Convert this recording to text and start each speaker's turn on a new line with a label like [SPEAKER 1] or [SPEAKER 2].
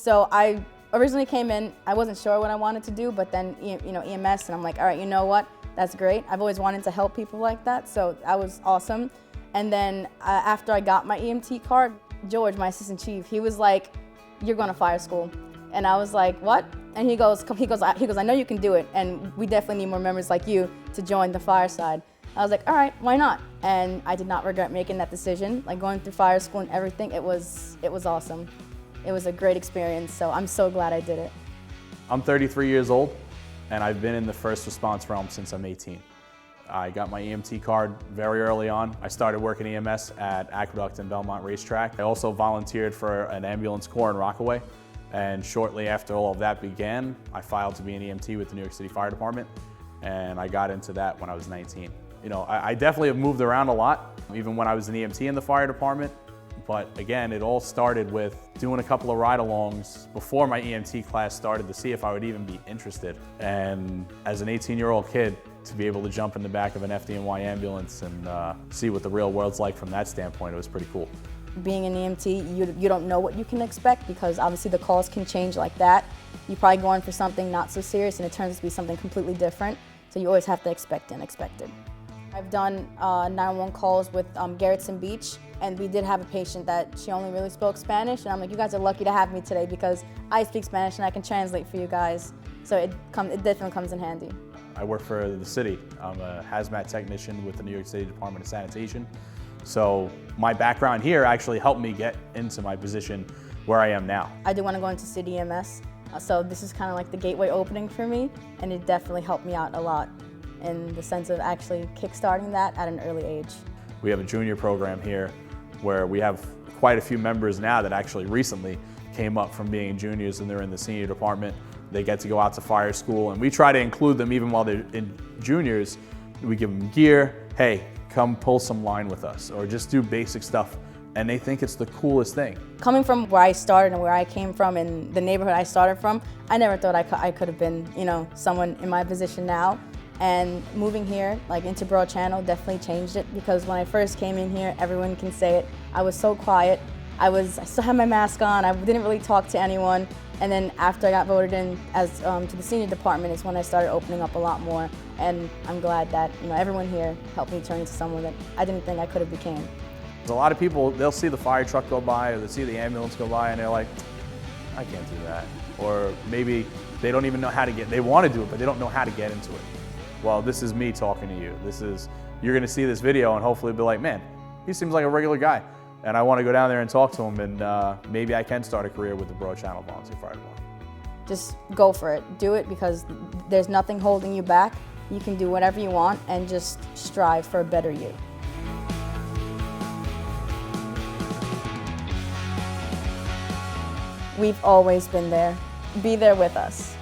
[SPEAKER 1] So I originally came in, I wasn't sure what I wanted to do, but then, EMS, and I'm like, all right, you know what? That's great. I've always wanted to help people like that, so that was awesome. And then after I got my EMT card, George, my assistant chief, he was like, you're going to fire school. And I was like, what? And he goes, I know you can do it, and we definitely need more members like you to join the fire side. I was like, all right, why not? And I did not regret making that decision. Like going through fire school and everything, it was awesome. It was a great experience, so I'm so glad I did it.
[SPEAKER 2] I'm 33 years old, and I've been in the first response realm since I'm 18. I got my EMT card very early on. I started working EMS at Aqueduct and Belmont Racetrack. I also volunteered for an ambulance corps in Rockaway, and shortly after all of that began, I filed to be an EMT with the New York City Fire Department, and I got into that when I was 19. I definitely have moved around a lot, even when I was an EMT in the fire department. But again, it all started with doing a couple of ride-alongs before my EMT class started to see if I would even be interested. And as an 18-year-old kid, to be able to jump in the back of an FDNY ambulance and see what the real world's like from that standpoint, it was pretty cool.
[SPEAKER 1] Being an EMT, you don't know what you can expect because obviously the calls can change like that. You probably go in for something not so serious and it turns to be something completely different. So you always have to expect the unexpected. I've done 911 calls with Garrettson Beach, and we did have a patient that she only really spoke Spanish, and I'm like, you guys are lucky to have me today because I speak Spanish and I can translate for you guys. So it definitely comes in handy.
[SPEAKER 2] I work for the city. I'm a hazmat technician with the New York City Department of Sanitation. So my background here actually helped me get into my position where I am now.
[SPEAKER 1] I do want to go into city EMS, so this is kind of like the gateway opening for me, and it definitely helped me out a lot in the sense of actually kickstarting that at an early age.
[SPEAKER 2] We have a junior program here where we have quite a few members now that actually recently came up from being juniors and they're in the senior department. They get to go out to fire school, and we try to include them even while they're in juniors. We give them gear, hey, come pull some line with us, or just do basic stuff, and they think it's the coolest thing. Coming
[SPEAKER 1] from where I started and where I came from and the neighborhood I started from, I never thought I could have been, someone in my position now. And moving here, like into Broad Channel, definitely changed it because when I first came in here, everyone can say it, I was so quiet. I still had my mask on, I didn't really talk to anyone. And then after I got voted in as to the senior department is when I started opening up a lot more. And I'm glad that everyone here helped me turn into someone that I didn't think I could have became.
[SPEAKER 2] A lot of people, they'll see the fire truck go by or they'll see the ambulance go by and they're like, I can't do that. Or maybe they don't even know how to they want to do it, but they don't know how to get into it. Well, this is me talking to you. You're gonna see this video and hopefully be like, man, he seems like a regular guy. And I wanna go down there and talk to him and maybe I can start a career with the Broad Channel Volunteer Fire Department.
[SPEAKER 1] Just go for it, do it because there's nothing holding you back. You can do whatever you want and just strive for a better you. We've always been there. Be there with us.